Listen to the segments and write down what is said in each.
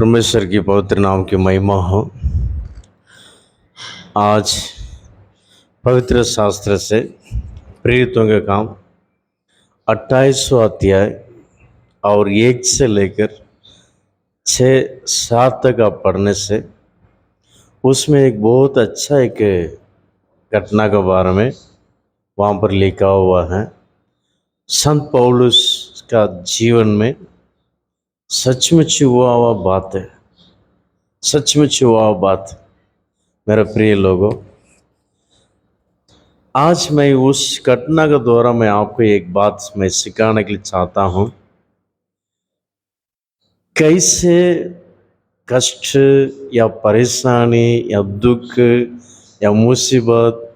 परमेश्वर की पवित्र नाम की महिमा हो। आज पवित्र शास्त्र से प्रेरितों के काम 28वां अध्याय और 1 से लेकर 6-7 तक आप पढ़ने से उसमें एक बहुत अच्छा एक घटना के बारे में वहाँ पर लिखा हुआ है। संत पौलुस का जीवन में सचमुच हुआ हुआ बात है, सचमुच हुआ हुआ बात। मेरे प्रिय लोगों, आज मैं उस घटना के द्वारा मैं आपको एक बात मैं सिखाने के लिए चाहता हूँ। कैसे कष्ट या परेशानी या दुख या मुसीबत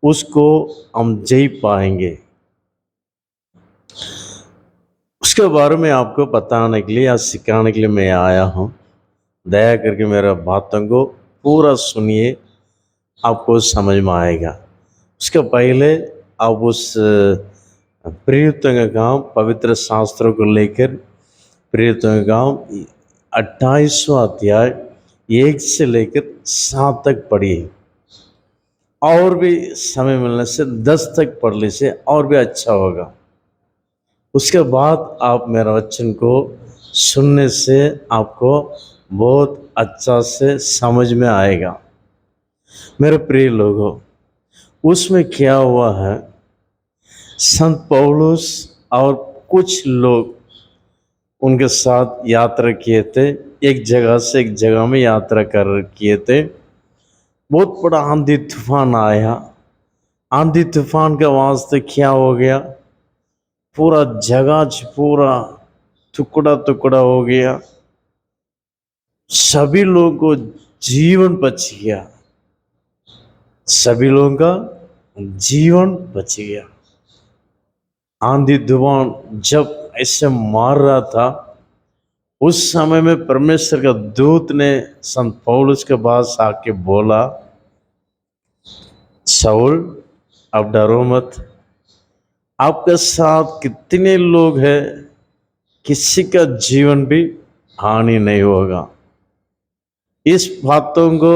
उसको हम जी पाएंगे, उसके बारे में आपको बताने के लिए या सिखाने के लिए मैं आया हूँ। दया करके मेरा बातों को पूरा सुनिए, आपको समझ में आएगा। उसके पहले आप उस प्रेरितों का काम पवित्र शास्त्रों को लेकर प्रेरितों का काम 28वां अध्याय 1 से लेकर 7 तक पढ़िए। और भी समय मिलने से 10 तक पढ़ लीजिए और भी अच्छा होगा। उसके बाद आप मेरा वचन को सुनने से आपको बहुत अच्छा से समझ में आएगा। मेरे प्रिय लोगों, उसमें क्या हुआ है, संत पौलुस और कुछ लोग उनके साथ यात्रा किए थे। एक जगह से एक जगह में यात्रा कर किए थे। बहुत बड़ा आंधी तूफान आया। आंधी तूफान के वास्ते क्या हो गया, पूरा जगह पूरा टुकड़ा टुकड़ा हो गया। सभी लोगों को जीवन बच गया, सभी लोगों का जीवन बच गया। आंधी तूफान जब ऐसे मार रहा था, उस समय में परमेश्वर का दूत ने संत पौलुस के पास आके बोला, शाऊल अब डरो मत, आपके साथ कितने लोग हैं, किसी का जीवन भी हानि नहीं होगा। इस बातों को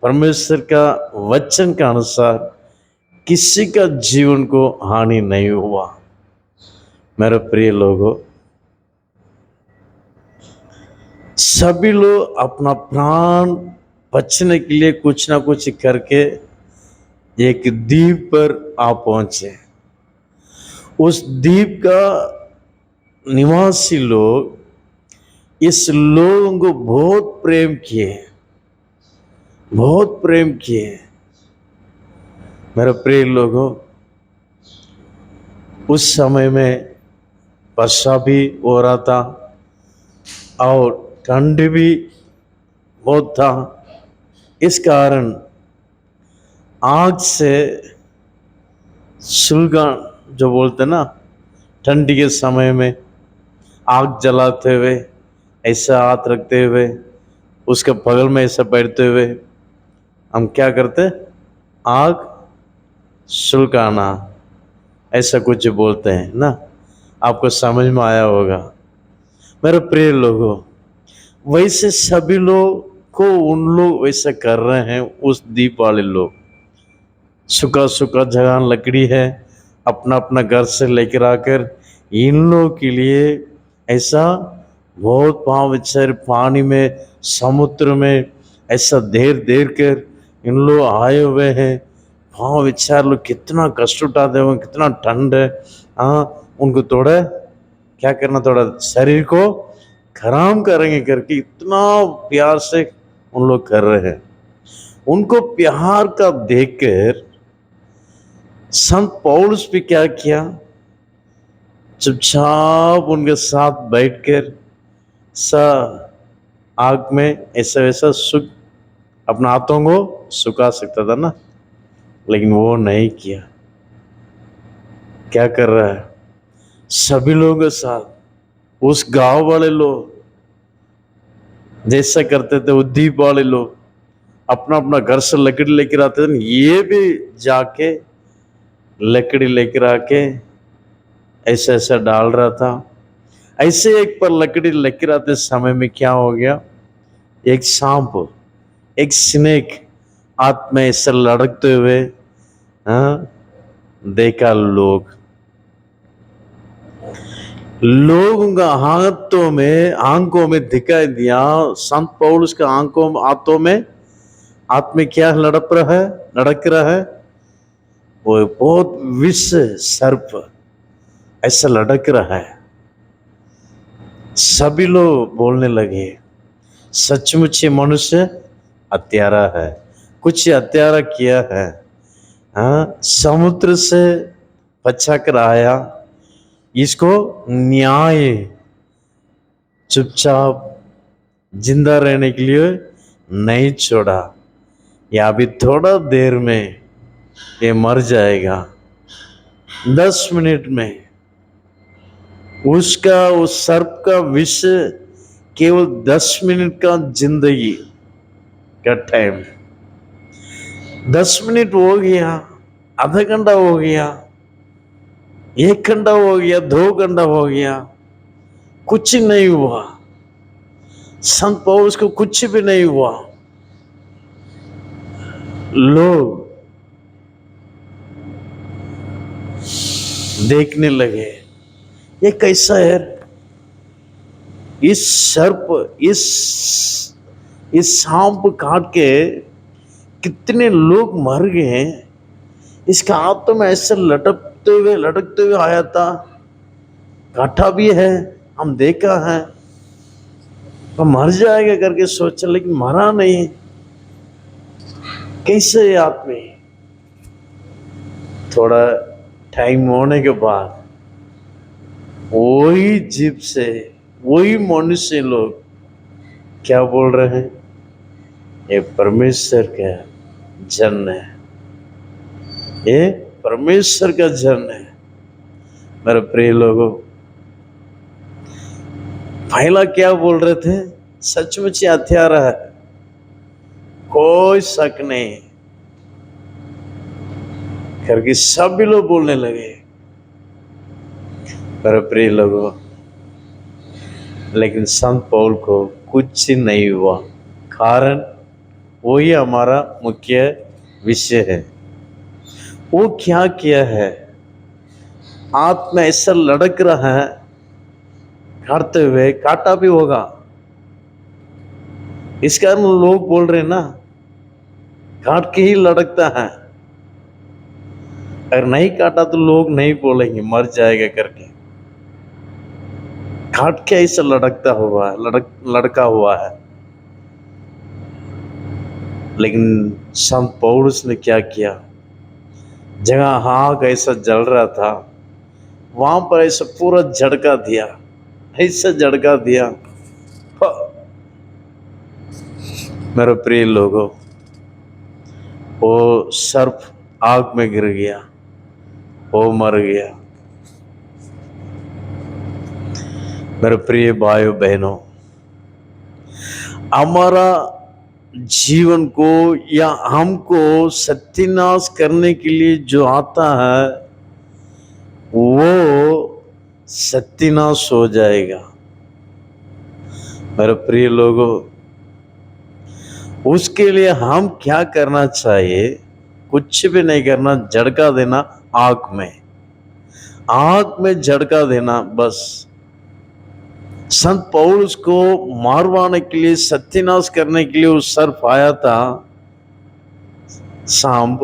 परमेश्वर का वचन के अनुसार किसी का जीवन को हानि नहीं हुआ। मेरे प्रिय लोगों, सभी लोग अपना प्राण बचने के लिए कुछ ना कुछ करके एक द्वीप पर आ पहुंचे। उस द्वीप का निवासी लोग इस लोगों को बहुत प्रेम किए, बहुत प्रेम किए। मेरे प्रिय लोगों, उस समय में वर्षा भी हो रहा था और ठंड भी बहुत था। इस कारण आग से सुलगान जो बोलते ना, ठंडी के समय में आग जलाते हुए ऐसा हाथ रखते हुए उसके बगल में ऐसा बैठते हुए हम क्या करते, आग सुलगाना ऐसा कुछ बोलते हैं ना। आपको समझ में आया होगा। मेरे प्रिय लोगों, वैसे सभी लोग को उन लोग वैसा कर रहे हैं। उस द्वीप वाले लोग सूखा सूखा जगह लकड़ी है, अपना अपना घर से लेकर आकर इन लोगों के लिए ऐसा बहुत पाँव बेचारे पानी में समुद्र में ऐसा देर देर कर इन लोग आए हुए हैं। पाँव बेचारे लोग कितना कष्ट उठाते हैं, कितना ठंड है। हाँ, उनको थोड़ा क्या करना, थोड़ा शरीर को खराम करेंगे करके इतना प्यार से उन लोग कर रहे हैं। उनको प्यार का देखकर संत पौलुस भी क्या किया, चुपचाप उनके साथ बैठकर सा आग में ऐसा वैसा सुख अपना हाथों को सुखा सकता था ना, लेकिन वो नहीं किया। क्या कर रहा है, सभी लोगों के साथ उस गांव वाले लोग जैसा करते थे, वो द्वीप वाले लोग अपना अपना घर से लकड़ी लेकर आते थे, ये भी जाके लकड़ी लेकर आके ऐसा ऐसा डाल रहा था। ऐसे एक पर लकड़ी लेकर आते समय में क्या हो गया, एक सांप, एक स्नेक हाथ में ऐसे लड़कते हुए, हाँ, देखा लोग। लोगों का आंखों में दिखाई दिया। संत पौलुस के हाथ में क्या लड़क रहा है? वो बहुत विष सर्प ऐसा लटक रहा है। सभी लोग बोलने लगे, सचमुच ये मनुष्य हत्यारा है, कुछ हत्यारा किया है। हाँ, समुद्र से बचा कर आया, इसको न्याय चुपचाप जिंदा रहने के लिए नहीं छोड़ा, या अभी थोड़ा देर में ये मर जाएगा। 10 मिनट में उसका, उस सर्प का विष केवल 10 मिनट का जिंदगी का टाइम। 10 मिनट हो गया, आधा घंटा हो गया, 1 घंटा हो गया, 2 घंटा हो गया, कुछ नहीं हुआ। संत पौलुस को कुछ भी नहीं हुआ। लोग देखने लगे, ये कैसा है? इस सर्प, इस सांप काट के कितने लोग मर गए। इसका हाथ तो में ऐसे लटकते हुए आया था, काटा भी है, हम देखा है, तो मर जाएगा करके सोचा, लेकिन मरा नहीं। कैसे आदमी? थोड़ा टाइम होने के बाद वही जीव से वही मनुष्य लोग क्या बोल रहे हैं? ये परमेश्वर का जन है, ये परमेश्वर का जन है। मेरे प्रिय लोगों, पहला क्या बोल रहे थे? सचमुच हत्यारा है, कोई शक नहीं करके सभी लोग बोलने लगे। मेरे प्रिय लोगों, लेकिन संत पौल को कुछ नहीं हुआ। कारण वही हमारा मुख्य विषय है। वो क्या किया है? हाथ में ऐसा लड़क रहा है, काटते हुए, काटा भी होगा, इस कारण लोग बोल रहे हैं ना, काट के ही लड़कता है। अगर नहीं काटा तो लोग नहीं बोलेंगे मर जाएगा करके। काट के ऐसा लड़का हुआ है। लेकिन संत पौलुस ने क्या किया? जगह आग ऐसा जल रहा था, वहां पर ऐसा पूरा झटका दिया, ऐसा झटका दिया। मेरे प्रिय लोगों, वो सर्प आग में गिर गया, वो मर गया। मेरे प्रिय भाइयों बहनों, हमारा जीवन को या हमको सत्यानाश करने के लिए जो आता है वो सत्यानाश हो जाएगा। मेरे प्रिय लोगों, उसके लिए हम क्या करना चाहिए? कुछ भी नहीं करना, झटका देना आग में झटका देना बस। संत पौलुस को मारवाने के लिए, सत्यानाश करने के लिए वो सर्प आया था, सांप,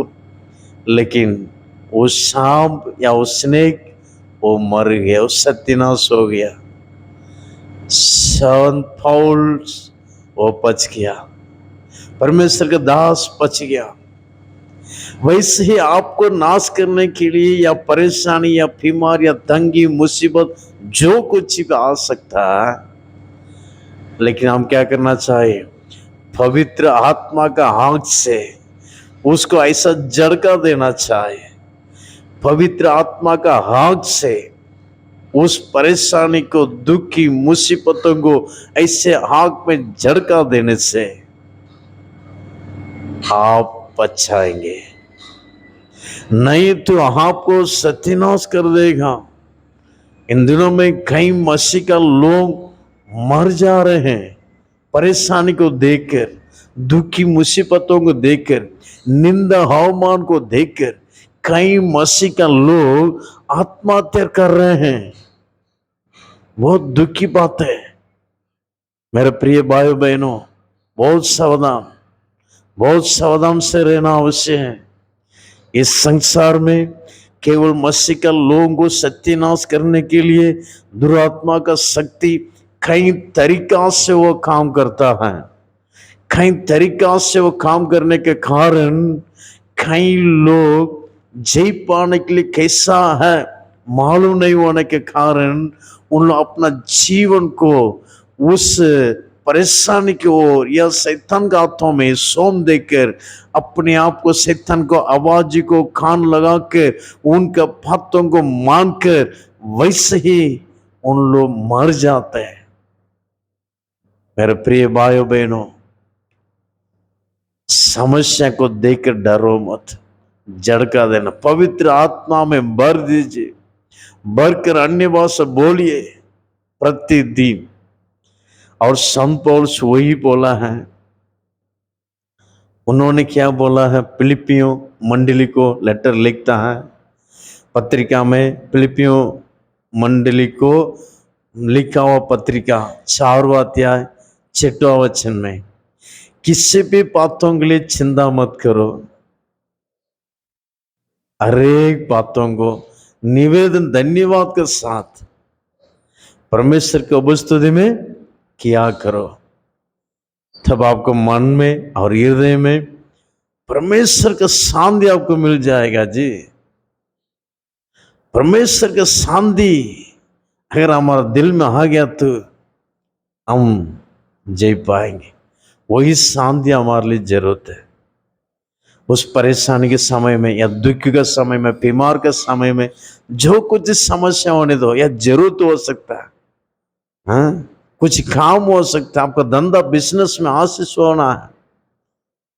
लेकिन वो सांप या वो स्नेक वो मर गया, वो सत्यानाश हो गया। संत पौलुस वो बच गया, परमेश्वर का दास बच गया। वैसे ही आपको नाश करने के लिए या परेशानी या बीमार या तंगी मुसीबत जो कुछ भी आ सकता है, लेकिन हम क्या करना चाहिए? पवित्र आत्मा का हाथ से उसको ऐसा झटका देना चाहिए। पवित्र आत्मा का हाथ से उस परेशानी को, दुख की मुसीबतों को ऐसे आग में झटका देने से आप बच जाएंगे, नहीं तो आपको सत्यानाश कर देगा। इन दिनों में कई मसीह का लोग मर जा रहे हैं, परेशानी को देखकर, दुखी मुसीबतों को देखकर, निंदा अवमान को देखकर कई मसीह का लोग आत्महत्या कर रहे हैं। बहुत दुख की बात है मेरे प्रिय भाइयों बहनों। बहुत सावधान, बहुत सावधान से रहना अवश्य है। इस संसार में केवल मसीह का लोगों को सत्यानाश करने के लिए दुरात्मा का शक्ति कई तरीका से वो काम करता है। कई तरीका से वो काम करने के कारण कई लोग जय पाने के लिए कैसा है मालूम नहीं होने के कारण उन लोग अपना जीवन को उस परेशानी की ओर या शैतान के हाथों में सौंप देकर अपने आप को शैतान को आवाज को कान लगा के उनका बातों को मानकर वैसे ही उन लोग मर जाते हैं। मेरे प्रिय भाइयों बहनों, समस्या को देखकर डरो मत, झड़का देना, पवित्र आत्मा में भर दीजिए, भरकर अन्य भाषा बोलिए प्रतिदिन। और संत पौलुस वही बोला है। उन्होंने क्या बोला है? फिलिपियों मंडली को लेटर लिखता है पत्रिका में, फिलिपियों मंडली को लिखा हुआ पत्रिका 4वां अध्याय 6वां वचन में, किसी भी बातों के लिए चिंता मत करो, हर एक बातों को निवेदन धन्यवाद के साथ परमेश्वर की उपस्थिति में किया करो। तब आपको मन में और हृदय में परमेश्वर का शांति आपको मिल जाएगा जी। परमेश्वर का शांति अगर हमारा दिल में आ गया तो हम जी पाएंगे। वही शांति हमारे लिए जरूरत है। उस परेशानी के समय में या दुख के समय में, बीमार के समय में, जो कुछ समस्या होने दो, या जरूरत हो सकता है, हाँ, कुछ काम हो सकता है, आपका धंधा बिजनेस में आशीष होना है,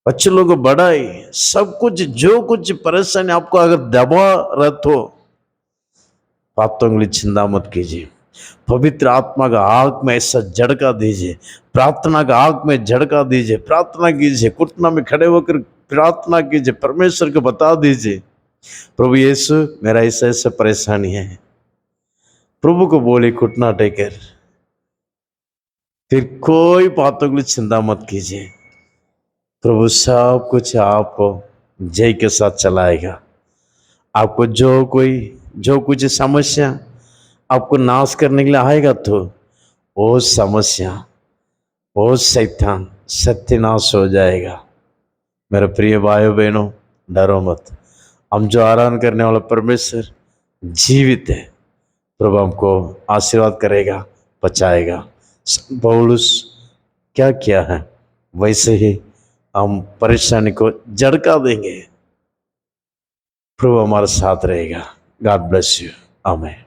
बच्चे लोगों को बढ़ाई, सब कुछ जो कुछ परेशानी आपको अगर दबा रहे हो, बातों के लिए चिंता मत कीजिए। पवित्र आत्मा का आग में ऐसा झड़का दीजिए, प्रार्थना का आग में झड़का दीजिए, प्रार्थना कीजिए, घुटना में खड़े होकर प्रार्थना कीजिए, परमेश्वर को बता दीजिए, प्रभु यीशु मेरा ऐसा ऐसा परेशानी है। प्रभु को बोले घुटना टेकर, फिर कोई बातों के लिए चिंता मत कीजिए। प्रभु सब कुछ आपको जय के साथ चलाएगा। आपको जो कुछ समस्या आपको नाश करने के लिए आएगा तो वो समस्या, वो शैतान सत्यानाश हो जाएगा। मेरे प्रिय भाइयों बहनों, डरो मत। हम जो आराधना करने वाला परमेश्वर जीवित है। प्रभु हमको आशीर्वाद करेगा, बचाएगा। पौलुस क्या किया है वैसे ही हम परेशानी को झड़का देंगे। प्रभु हमारे साथ रहेगा। God bless you. आमीन।